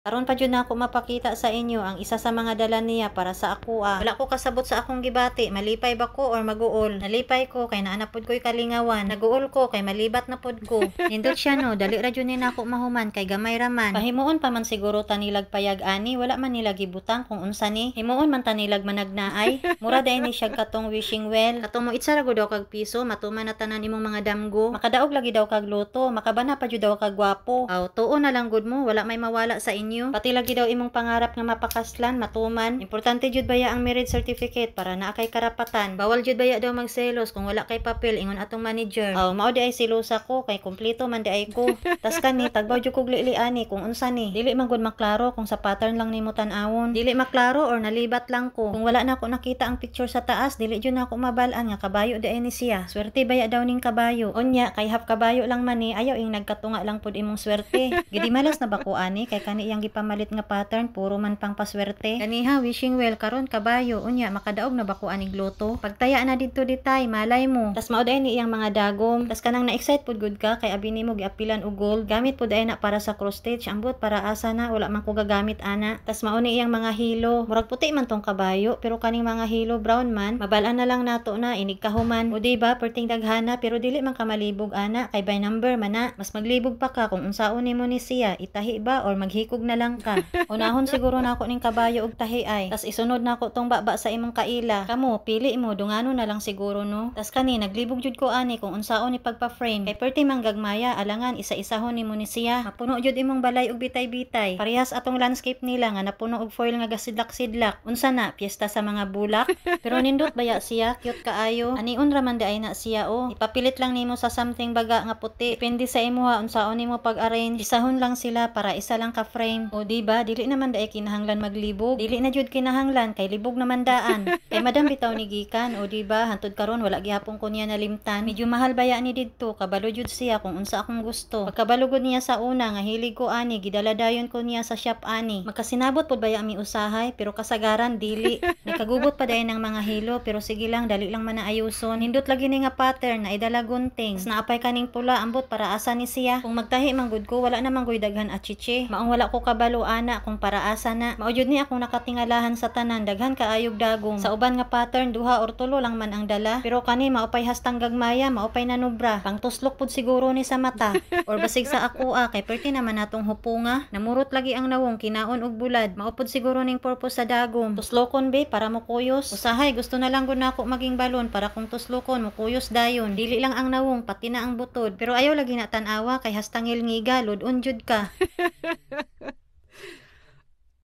Karon pa jud nako mapakita sa inyo ang isa sa mga dala niya para sa ako. Wala ko kasabot sa akong gibati, malipay ba ko or maguol? Nalipay ko kay naana pud ko'y kalingawan, naguol ko kay malibat na pud ko. Nindot siya no, dali ra jud ni nako mahuman kay gamay ra man. Pahimuon pa man siguro tanilag payag ani, wala man nila gibutang kung unsa ni. Himuon man tanilag managnaay. Mura day ni siya katong wishing well. Katong mo itsa ra gud daw kag piso, matuman na tanan imong mga damgo. Makadaog lagi daw kag luto, makabana pa jud daw kag gwapo. Aw, tuo na lang gud mo, wala may mawala sa inyo. Pati lagi daw imong pangarap nga mapakaslan, matuman. Importante jud baya ang marriage certificate para naa kay karapatan. Bawal jud baya daw magselos kung wala kay papel ingon atong manager. Aw, mao di ay silosa ko kay kumpleto man di ay ko. Tas kani tagbaw jud kog liani kung unsa ni. Dili man gud maklaro kung sa pattern lang nimo tan-awon. Dili maklaro or nalibat lang ko. Kung wala na ako nakita ang picture sa taas, dili jud na ako mabal-an nga kabayo di ay ni siya. Swerte baya daw ning kabayo. Unya kay half kabayo lang man ni, ayaw ing nagkatunga lang pud imong swerte. Gidi malas na ba ko ani kay kani iyang gipamalit nga pattern puro man pang paswerte. Kaniha wishing well karon kabayo unya makadaog na ba ko anig luto. Pagtaya na didto ditay malay mo. Tas mao day ni iyang mga dagom. Tas kanang na-excite pud gud ka kay abi nimo giapilan og gold. Gamit pud ay na para sa cross stitch. Ambot para asa na wala man ko gagamit ana. Tas mao ni iyang mga hilo. Murag puti man tong kabayo pero kaning mga hilo brown man. Mabalaan na lang nato na inig kahuman. O diba perting daghana pero dili man ka malibog ana kay by number man na. Mas maglibog pa ka kung unsaon nimo ni siya. Itahi ba or maghikog na lang ka. Unahon siguro nako ning kabayo og tahi ay. Tas isunod nako tong baba sa imong kaila. Kamo pili mo dungano na lang siguro no. Tas kani naglibog jud ko ani kung unsaon ni pagpa-frame. Kay perti manggagmaya alangan isa-isahon nimo ni siya. Mapuno jud imong balay og bitay-bitay. Parehas atong landscape nila nga napuno og foil nga gasidlak-sidlak. Unsa na piyesta sa mga bulak. Pero nindot baya siya cute kaayo. Aniun ra man ay na siya o. Ipapilit lang nimo sa something baga nga puti. Depende sa imuha unsaon nimo pag-arrange. Isahon lang sila para isa lang ka frame. O diba dili naman daay kinahanglan maglibog. Dili na jud kinahanglan kay libog naman daan. Kay madam bitaw ni gikan o diba hantud karon wala gihapon ko niya nalimtan. Medyo mahal baya ni didto kabalo jud siya kung unsa akong gusto. Pagkabalugod niya sa una nga hilig ko ani gidaladayon ko niya sa shop ani. Magkasinabot pud baya mi usahay pero kasagaran dili. Nakagubot pa dayon ng mga hilo pero sige lang dali lang man ayuson. Hindot lagi ni nga pattern na idala gunting. Naapay kaning pula ambot para asa ni siya. Kung magtahi manggod ko wala namang goy daghan at chiche. Maong wala ko kabalo ana kung para asa na. Maujud ni akong nakatingalahan sa tanan daghan kaayog dagom. Sa uban nga pattern duha or tulo lang man ang dala. Pero kani maupay hastang gagmaya, maupay nanubra. Pangtuslok pud siguro ni sa mata. Or basig sa ako kay perti naman natong hupunga. Namurot lagi ang nawong kinaon og bulad. Maupod siguro ning purpose sa dagom. Tuslokon be para mo kuyos. Usahay gusto na lang gud nako maging balon para kung tuslokon mo kuyos dayon. Dili lang ang nawong pati na ang butod. Pero ayaw lagi na tan-awa kay hastang ilngiga ludon jud ka.